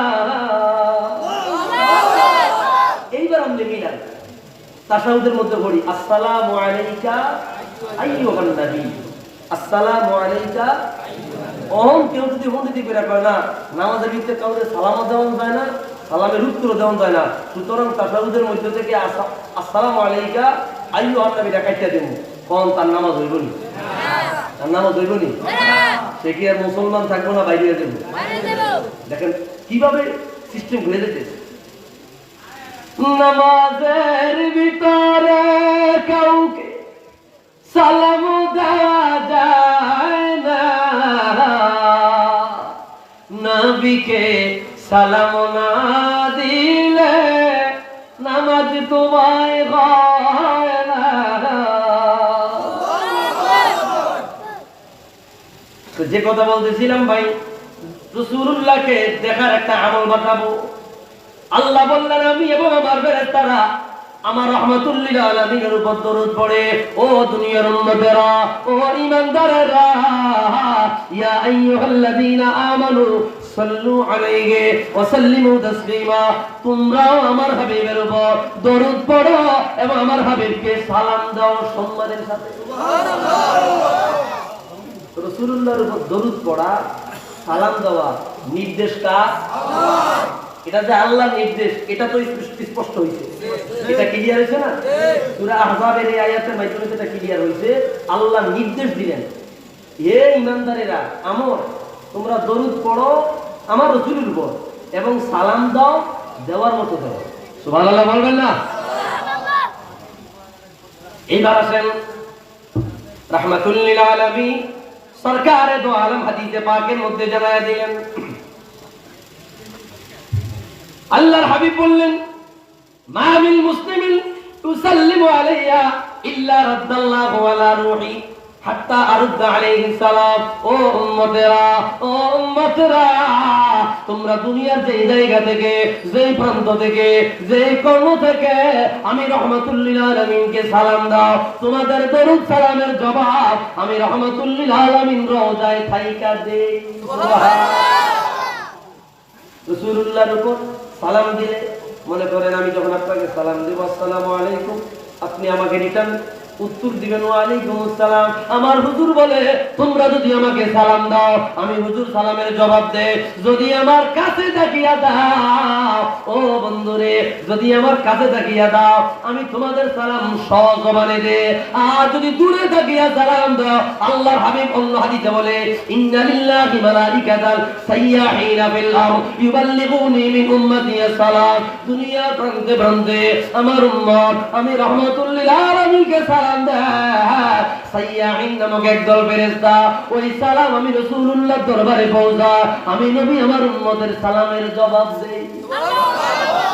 Speaker 2: এইবার আমরা মিলান তাশাহুদের মধ্যে পড়ি, আসসালামু আলাইকা আইয়ুহান নবী, আসসালামু আলাইকা। কেউ যদি বন্ধু করে কয় না, নামাজের ভিতরে কাউকে সালাম দেওয়া যায় না, সালামের উত্তর দেওয়া যায় না, সুতরাং তাশাহুদের মধ্যে থেকে আসসালামু আলাইকা আইয়ুহান নবী দেখাইতে দেব, কোন তার নামাজ হইব নি? তার নামাজ হইব নি? সে কি আর মুসলমান থাকবো না বাইরে যাবো? দেখেন কিভাবে সিস্টেম ঘুরে যেতেছে।
Speaker 1: নামাজের ভিতরে কাউকে সালাম দেওয়া যায় না, নবীকে সালাম না দিলে নামাজ তোমায় হয় না। যে কথা বলতেছিলাম ভাই, রাসূলুল্লাহকে দেখার একটা আমল বাতাবো। আল্লাহ বললেন, আমি এবং আমার ফেরেশতারা আমার রাহমাতুল লিল আলামিনের উপর দরুদ পড়ে। ও দুনিয়ার উম্মতেরা, ও ঈমানদারেরা, ইয়া আইয়ুহাল্লাযীনা আমানু সাল্লু আলাইহি ওয়া সাল্লিমু তাসলিমা, তোমরাও আমার হাবিবের উপর দরুদ পড়ো এবং আমার হাবিবকে সালাম দাও সম্মানের সাথে। সুবহানাল্লাহ।
Speaker 2: রাসূলুল্লাহর উপর দরুদ পড়া, সালাম দেওয়া নির্দেশ কার? আল্লাহ। এটা যে আল্লাহর নির্দেশ, এটা তো স্পষ্ট হইছে, এটা ক্লিয়ার হইছে না? সূরা আহজাবের এই আয়াতের মাধ্যমে এটা ক্লিয়ার হইছে। আল্লাহ নির্দেশ দিলেন, হে ঈমানদারেরা, তোমরা দরুদ পড়ো আমার রাসূলের উপর এবং সালাম দাও দেওয়ার মতো দাও।
Speaker 1: সুবহানাল্লাহ বলবেন না? এইবার আসেন রাহমাতুল লিল আলামিন সরকারে দো আলম হাদিসে পাকের মধ্যে জানায়া দিলেন, আল্লাহর হাবিব বললেন, মা মিন মুসলিমিন ইউসাল্লিমু আলাইয়া ইল্লা রাদ্দাল্লাহু আলা রূহি হাত্তা আরুদ্দা আলাইহি সালাম। ও উম্মতেরা, তোমরা দুনিয়ার যেই জায়গা থেকে, যেই প্রান্ত থেকে, যেই কর্ম থেকে আমি রাহমাতুল লিল আলামিনকে সালাম দাও, তোমাদের দরুদ সালামের জবাব আমি রাহমাতুল লিল আলামিন রওজায় থাইকা দেই। সুবহানাল্লাহ। রাসূলুল্লাহর উপর সালাম দিলে, মনে করেন আমি যখন আপনাকে সালাম দেব আসসালামু আলাইকুম, আপনি আমাকে রিটার্ন উত্তর দিবেন ওয়া আলাইকুম আসসালাম। আমার হুজুর বলে, তোমরা যদি আমাকে সালাম দাও, আমি হুজুর সালামের জবাব দেই। যদি আমার কাছে তাকিয়া দাও, ও বন্ধুরে, যদি আমার কাছে তাকিয়া দাও, আমি তোমাদের সালাম সজবানে দে। আর যদি দূরে তাকিয়া সালাম দাও, আল্লাহর হাবিব অন্য হাদিসে বলে, ইন্না লিল্লাহি মালাইকাতান সাইয়াহিনা ফিল আরদ ইউবাল্লিগুনি মিন উম্মতি আসসালাম। দুনিয়া প্রান্তে প্রান্তে আমার উম্মত আমি রাহমাতুল লিল আলামিনকে সালাম দেয়। সাইয়াহিন নামক একদল ফেরেশতা, ওই সালাম আমি রাসূলুল্লাহর দরবারে পৌঁছায়, আমি নবী আমার উম্মতের সালামের জবাব দেই। সুবহানাল্লাহ।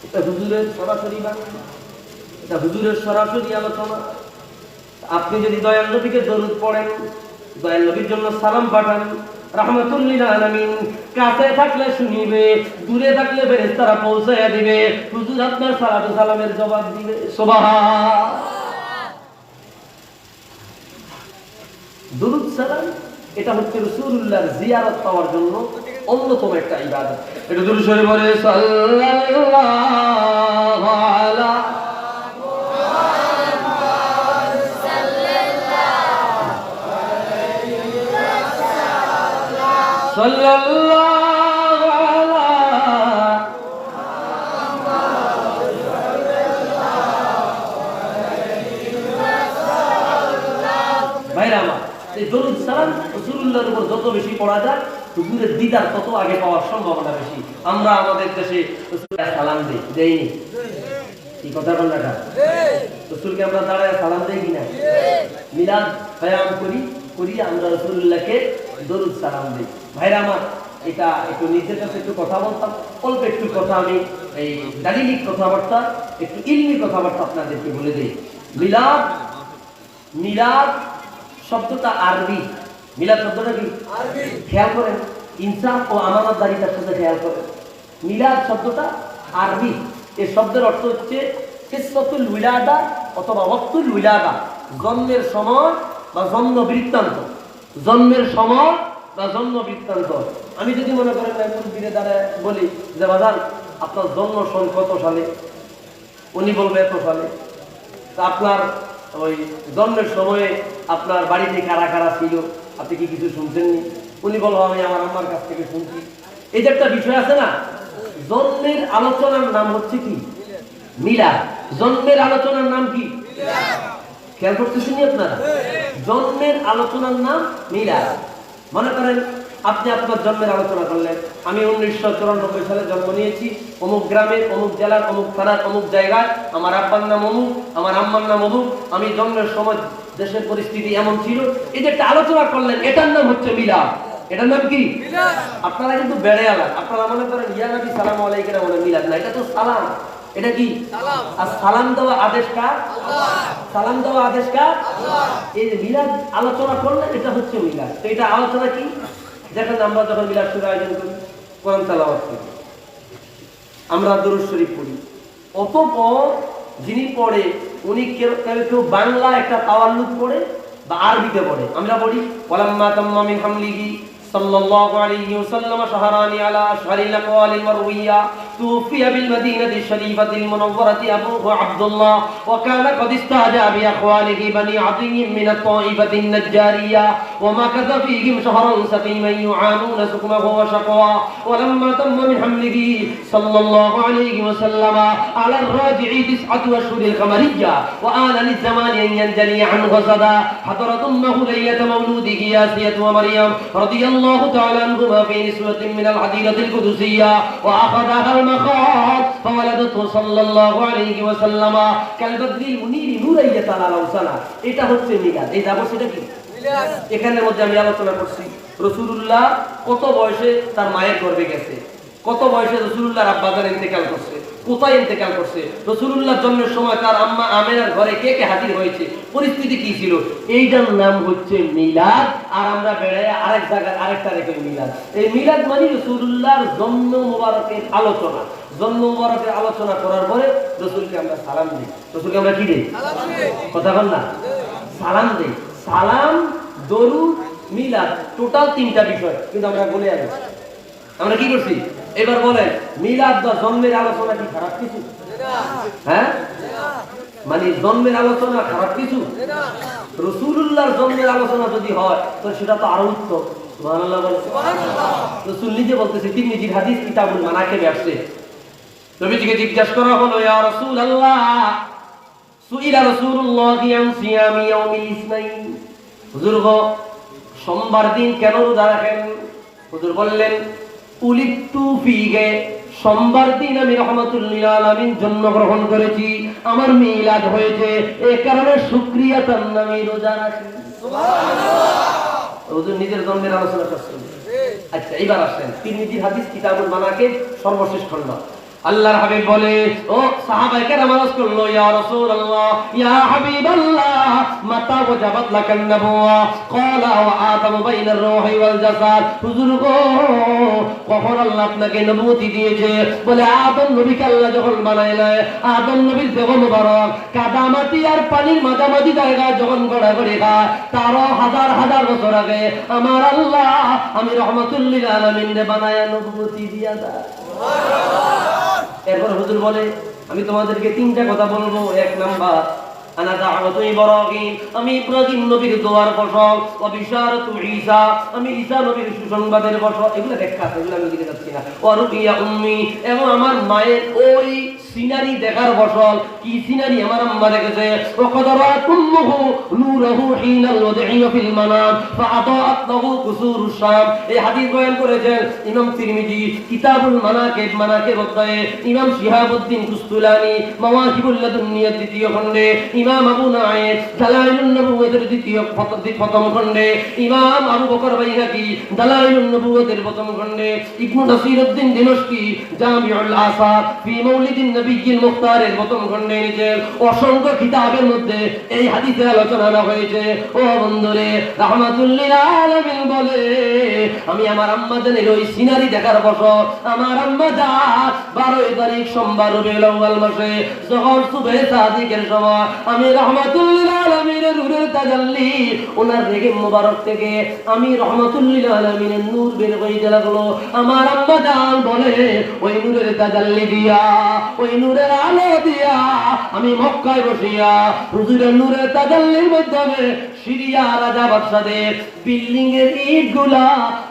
Speaker 1: এটা হুজুরের সরাসরি বাণী, এটা হুজুরের সরাসরি আলোচনা। আপনি যদি দয়াল নবীকে দরুদ পড়েন, দয়াল নবীর জন্য সালাম পাঠান, রাহমাতুল লিল আলামিন কাছে থাকলে শুনিবে, দূরে থাকলে ফেরেশতারা পৌঁছায়া দিবে, হুজুর আপনার সালাতু সালামের জবাব দিবে। সুবহানাল্লাহ। দুরূদ সালাম এটা হচ্ছে রাসূলুল্লাহর জিয়ারত পাওয়ার জন্য অন্যতম একটা ইবাদত। এটা দুরূদ শরীফ বলে, সাল্লাল্লাহু আলা সাল্লাল্লাহু আলা ভাইরা আমার, এই দরুদ সালাম
Speaker 2: রাসূলুল্লাহর উপর যত বেশি পড়া যায় হুজুরের দিদার তত আগে পাওয়ার সম্ভাবনা বেশি। আমরা আমাদের দেশে রাসূলকে সালাম দেইনি, কি কথা বল না? রাসূলকে আমরা দাঁড়ায় সালাম দেই কিনা? মিলাদ কায়াম করি আমরা রাসূলুল্লাহকে দরুদ সালাম দেই। ভাইরা আমার, এটা একটু নিজের কাছে একটু কথা বলতাম, অল্প একটু কথা আমি এই দালিলিক কথাবার্তা, একটু ইলমি কথাবার্তা আপনাদেরকে বলে দিই। মিলাদ শব্দটা আরবি। মিলাদ শব্দটা কি আরবি? খেয়াল করেন, ইনসাফ ও আমানতদারিতার সাথে খেয়াল করেন। মিলাদ শব্দটা আরবি। এই শব্দের অর্থ হচ্ছে কিসসাতুল উলাদা অথবা ওয়াক্তুল উলাদা, জন্মের সময় বা জন্ম বৃত্তান্ত। জন্মের সময় বা জন্ম বৃত্তান্ত। আমি যদি মনে করেন মুরব্বিরে দাঁড়ায় বলি যে বাজান আপনার জন্ম সন কত সালে, উনি বলবে এত সালে। তা আপনার ওই জন্মের সময়ে আপনার বাড়িতে কারা কারা ছিল, আপনি কি কিছু শুনছেননি? উনি বলবো আমি আমার আম্মার কাছ থেকে শুনছি। এই যে একটা বিষয় আছে না, জন্মের আলোচনার নাম হচ্ছে কি মিলাদ। জন্মের আলোচনার নাম কি? খেয়াল করতেছেন আপনারা? জন্মের আলোচনার নাম মিলাদ। মনে করেন আপনি আপনার জন্মের আলোচনা করলেন, আমি 1994 সালে জন্ম নিয়েছি, অমুক গ্রামের, অমুক জেলার, অমুক থানার, অমুক জায়গায়, আমার আব্বার নাম অমুক, আমার আম্মার নাম অমুক, আমি জন্মের সময় দেশের পরিস্থিতি এমন ছিল। এই যে একটা আলোচনা করলেন, এটার নাম হচ্ছে মিলাদ। এটার নাম কি? আপনারা কিন্তু বেড়ে আলাদা। আপনারা মনে করেন ইয়া নবী সালাম আলাইকুম বলে মিলাদ না, এটা তো সালাম। এটা কি? আর সালাম দেওয়া আদেশ কার? আল্লাহ। সালাম দেওয়া আদেশ কার? আল্লাহ। এই যে মিলাদ আলোচনা করলেন, এটা হচ্ছে মিলাদ। তো এটা আলোচনা কি? দেখেন আমরা যখন মিলাদ শুরু আয়োজন করি, কোরআন তেলাওয়াত করি, আমরা দুরূদ শরীফ পড়ি, অতঃপর যিনি পড়ে উনি কেউ বাংলা একটা তাওয়াল্লুদ পড়ে বা আরবিতে পড়ে। আমরা পড়ি ওয়ালাম্মা তাম্মা মিন হামলিহি সাল্লাল্লাহু আলাইহি ওয়াসাল্লাম শাহরানি আলা আশহারিল আকওয়াল মারউইয়া توفي بالمدينة الشريفة المنورة أبوه عبد الله وكان قد استهجى بأخواله بني عدي من الطائفة النجارية ومكث فيهم شهرا سقيما يعانون سقمه وشقواه ولما تم من حمله صلى الله عليه وسلم على الراجع 9 أشهر القمرية وآن للزمان أن ينجلي عنه صدى حضرت أمه ليلة مولوده آسية ومريم رضي الله تعالى عنهما في نسوة من الحديقة القدسية وأخذها المخاض فولدته صلى الله عليه وسلم كالبدر المنير نورية على لوسنا। এটা হচ্ছে মিলাদ। এই যাব সেটা কি মিলাদ। এখানের মধ্যে আমি আলোচনা করছি রাসূলুল্লাহ কত বয়সে তার মায়ের গর্ভে গেছে, কত বয়সে রাসূলুল্লাহর আব্বা জান ইন্তেকাল করছে, কোথায় ইন্তেকাল করছে, রাসূলুল্লাহর জন্মের সময় তার আম্মা আমেনার ঘরে কে কে হাজির হয়েছে, পরিস্থিতি কি ছিল, এইটার নাম হচ্ছে মিলাদ। আর আমরা বেড়ায় আরেক জায়গায় আরেকটা রেখে মিলাদ। এই মিলাদ মানে রাসূলুল্লাহর জন্ম মোবারকের আলোচনা। জন্ম মোবারকের আলোচনা করার পরে রাসূলকে আমরা সালাম দিই। রাসূলকে আমরা কি দেই? সালাম দেই। কথা বল না, সালাম দেই। সালাম, দরুদ, মিলাদ, টোটাল 3টা বিষয়, কিন্তু আমরা বলে আছি আমরা কি করছি। এবার বলেন মিলাদ বা জন্মের আলোচনা কি খারাপ কিছু? হ্যাঁ, মানে জন্মের আলোচনা খারাপ কিছু? রাসূলুল্লাহর জন্মের আলোচনা যদি হয় তো সেটা তো আরো উত্তম। সুবহানাল্লাহ বলেন। সুবহানাল্লাহ। রাসূল নিজে বলতেছে, তিরমিজির হাদিস কিতাবুল মানাকিবে আসছে, নবীজিকে জিজ্ঞাসা করা হলো, ইয়া রাসূলুল্লাহ সুইলা রাসূলুল্লাহি আন সিয়ামি ইয়াউমিল ইসনাইন, হুজুর গো সোমবার দিন কেন রোজা রাখেন? হুজুর বললেন, উলিদতু ফিহি, সোমবার দিন আমি রাহমাতুল লিল আলামিন জন্মগ্রহণ করেছি, আমার মিলাদ হয়েছে, এই কারণে শুকরিয়াতান আমি রোজা রাখি। সুবহানাল্লাহ। হুজুর নিজের জন্মের আলোচনা করছেন। আচ্ছা এবার আসেন তিরমিজির হাদিস কিতাবুল মানাকিব সর্বশেষ খণ্ড। আল্লাহর হাবিব বলে, ও সাহাবায়ে কেরাম আরজ করলো, ইয়া রাসূলুল্লাহ ইয়া হাবিবাল্লাহ মাতা ওয়াজাবাত লাকান নবুওয়া ক্বালা ওয়া আতামু বাইনার রূহি ওয়াল জাসাদ। হুজুর গো কখন আল্লাহ আপনাকে নবুয়তি দিয়েছে? বলে আদম নবীকে আল্লাহ যখন বানাইলেন, আদম নবীর দেহ মোবারক কাদামাটি আর পানির মাঝামাঝি জায়গায় যখন গড়াগড়ি খায়, তারও হাজার হাজার বছর আগে আমার আল্লাহ আমি রাহমাতুল লিল আলামিনকে বানায়া নবুয়তি দিয়া দেয়। সুবহানাল্লাহ। এরপর হুজুর বলে, আমি তোমাদেরকে 3টা কথা বলবো। 1 নাম্বার আনা দাওয়াতু ইব্রাহিম, আমি ইব্রাহিম নবীর দোয়ার ফসল, ওয়া বিশারাতু ঈসা, আমি ঈসা নবীর সুসংবাদের ফসল। এগুলো ব্যাখ্যা আছে, এগুলো আমি লিখে যাচ্ছি না। ওয়া রুবিয়া উম্মি, এবং আমার মায়ের ওই সিনারি দেখার ফসল। কি সিনারি আমার আম্মা দেখেছে? ওয়াকাদারাত উম্মুহু নূরহু হিনাল ওয়াদি'u ফিল মানাম ফাআতাআত লাহু কুসুরুশ শাম। এই হাদিস বয়ান করেছেন ইমাম তিরমিজি কিতাবুল মানাকিব, মানাকিব অধ্যায়ে, ইমাম শিহাবউদ্দিন কুস্তুলানি মাওয়াহিবুল লাদুন্নিয়ার দ্বিতীয় খণ্ডে, ইমাম আবু নাঈম দালাইলুন নবুওয়াতের প্রথম খণ্ডে, ইমাম আবু বকর বাইহাকি দালাইলুন নবুওয়াতের প্রথম খণ্ডে, ইবনে নাসিরউদ্দিন দিমাশকি জামিউল আসার ফি মাউলিদিন নবিয়্যিল মুখতারের প্রথম খণ্ডে নিচে অসংখ্য কিতাবের মধ্যে এই হাদিসের আলোচনা হয়েছে। ও বন্ধুরে, রাহমাতুল লিল আলামিন বলে আমি আমার আম্মা জানের ওই সিনারি দেখার বছর আমার আম্মা যা 12 তারিখ সোমবার রবিউল আউয়াল মাসে যখন সুবহে সাদিকের সময় আমি রাহমাতুল লিল আলামিনের নূরের তাজাল্লি ওনার রেগে মোবারক থেকে আমি রাহমাতুল লিল আলামিনের নূর বের হইতে লাগলো। আমার আম্মা জান বলে ওই নূরের তাজাল্লি দিয়া, ওই নূরের আলো দিয়া আমি মক্কায় বসিয়া হুজুরের নূরের তাজাল্লির মাধ্যমে সিরিয়া রাজা বাদশাদের বিল্ডিং এর ইটগুলা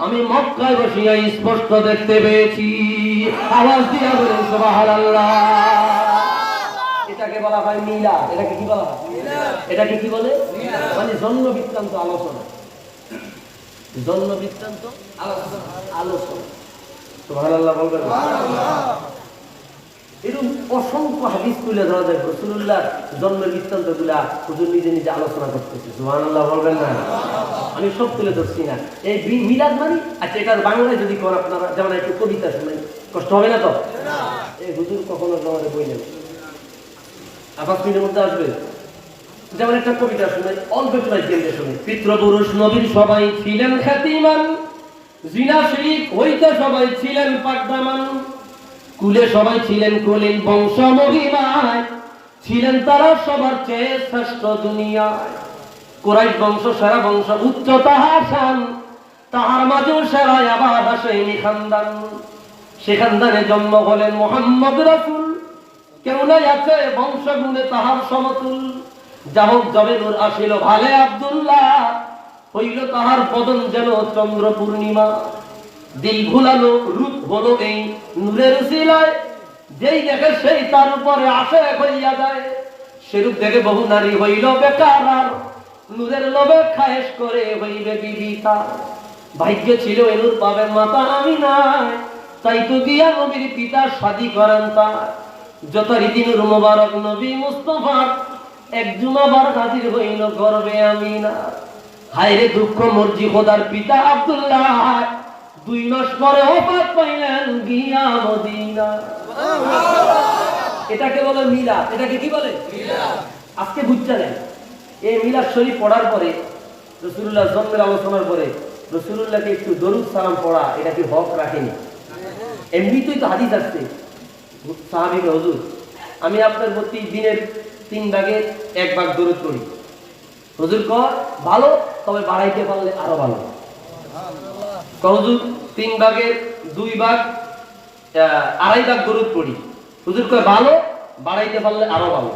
Speaker 2: আমি মক্কায় বসিয়া স্পষ্ট দেখতে পেয়েছি। আওয়াজ দিয়া বলেন সুবহানাল্লাহ। এটাকে বলা হয় মিলাদ। এটাকে কি বলা হয়? এটাকে কি বলে? মানে জন্ম বৃত্তান্ত আলোচনা, জন্ম বৃত্তান্ত আলোচনা। সুবহানাল্লাহ বলবেন। এরকম অসংখ্য হাদিস তুলে ধরা যায় রাসূলুল্লাহ জন্মের বৃত্তান্ত গুলা হুজুর নিজে নিজে আলোচনা করতেছে। সুবহানাল্লাহ বলবেন না? আমি সব তুলে ধরছি না। এই মিলাদ মানে আচ্ছা এটার বাংলায় যদি কোন আপনারা যেমন একটু কবিতা শুনেন কষ্ট হবে না তো? এই হুজুর কখনো আমাদের বললেন 5 মিনিটের মধ্যে আসবে। যেমন একটা কবিতা শুনে অল্প একটু কেন্দ্রে শুনে, পিতৃপুরুষ নবীর সবাই ছিলেন খ্যাতিমান, জিনা শিরিক হইতে সবাই ছিলেন পাকদামান, কুলে সবাই ছিলেন কুলীন বংশ মহিমায়, ছিলেন তারা সবার চেয়ে শ্রেষ্ঠ দুনিয়ায়। কুরাইশ বংশ সেরা বংশ উচ্চ তাহার শান, তাহার মাঝেও সেরা আবার হাসেনি খানদান। সে খানদানে জন্ম হলেন মুহাম্মদ রাসূল, কেউ নাই আছে বংশ গুণে তাহার সমতুল। যাহোক জবে নূর আসিল ভালে আব্দুল্লাহ, হইল তাহার বদন যেন চন্দ্র পূর্ণিমা। দিল ভুলানো রূপ হলো এই নূরের উসিলায়, যেই দেখে সেই তার উপরে আশা হইয়া যায়। সেরূপ দেখে বহু নারী হইল বেকার, আর নূরের লোভে খায়েশ করে হইবে বিবিতা। ভাগ্য ছিল এ নূর পাবেন মাতা আমিনায়, তাই তো গিয়া নবীর পিতা শাদী করেন তার। যত রীতি নূর মোবারক নবী মুস্তাফা, এক জুমাবার হাজির হইল গর্বে আমিনা। হায়রে দুঃখ মর্জি খোদার পিতা আব্দুল্লাহ, 2 মাস পরে ওফাত পাইলেন গিয়া মদিনা। এটাকে বলে মিলাদ। এটাকে কি বলে? মিলাদ। আজকে বুঝছেন এই মিলাদ শরীফ পড়ার পরে রাসূলুল্লাহ জন্মের আলোচনার পরে রাসূলুল্লাহকে একটু দরুদ সালাম পড়া, এটা কি হক রাখেনি? এমনিতেই তো হাদিস আসছে সাহাবী হুজুর আমি আপনার প্রতি দিনের 3 ভাগের 1 ভাগ দরুদ পড়ি। হুজুর কয় ভালো, তবে বাড়াইতে পারলে আরো ভালো। হুজুর 3 ভাগের 2 ভাগ 2.5 ভাগ দরুদ পড়ি। হুজুর কয় ভালো, বাড়াইতে পারলে আরো ভালো।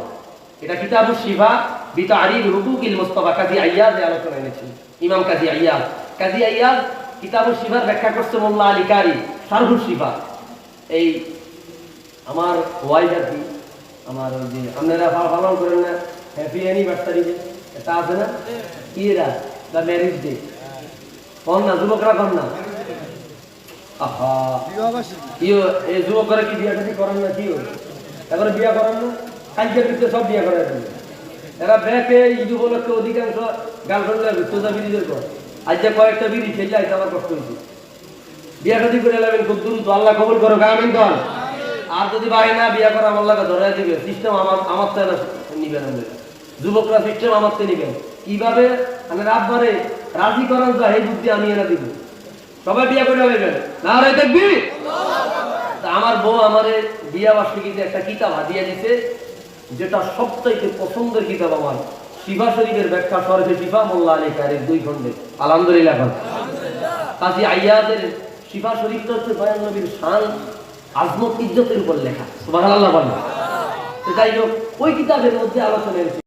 Speaker 2: এটা কিতাবুশ শিফা বিতারিফ হুকুকিল মুস্তাফা কাজী আইয়াজ এর আলোচনা এনেছেন ইমাম কাজী আইয়াজ। কাজী আইয়াজ কিতাবুশ শিফার ব্যাখ্যা করতে মোল্লা আলী কারি শারহুশ শিফা। এই আমার ওয়াইফ আর কি আমার ওই যে আপনারা পালন করেন না হ্যাপি অ্যানিভার্সারি ডে, এটা আছে না কি এরা দা ম্যারেজ ডে কোন না যুবকরা কোন না আহা ইও এই যুবকরা কি বিয়া শাদী করেন না কি এবারে বিয়া করেন না কালকের ভিতরে সব বিয়া করে দেন এরা ব্যাকে ঈদ উপলক্ষে অধিকাংশ গার্লফ্রেন্ডরা সোজা বিড়িদের কর আজ যে কয়েকটা বিড়ি খেলে আইতে আমার কষ্ট হয়েছে বিয়া শাদী করে এলাবেন খুব দ্রুত আল্লাহ কবুল করো আমিন দল আর যদি ভাই না বিয়া করা আমার লাগা ধরে দিবে সিস্টেম আমার তো নিবেন যুবকরা সিস্টেম আমার তো নিবেন কিভাবে মানে রাতবারে রাজি করার যায় এই বুদ্ধি আমি এনে দিব সবাই বিয়া করে নেবেন না রে দেখবি আমার বউ আমারে বিয়া বার্ষিকীতে একটা কিতাব হাদিয়া দিছে যেটা সবচাইতে পছন্দের কিতাব আমার শিফা শরীফের ব্যাখ্যা শরফে শিফা মোল্লা আলী কারির 2 খণ্ডে আলহামদুলিল্লাহ। কাজী আইয়াদের শিফা শরীফটা হচ্ছে দয়াল নবীর শান আজমত ইজ্জতের উপর লেখা সুবহানাল্লাহ বলেন। যাই হোক ওই কিতাবের মধ্যে আলোচনা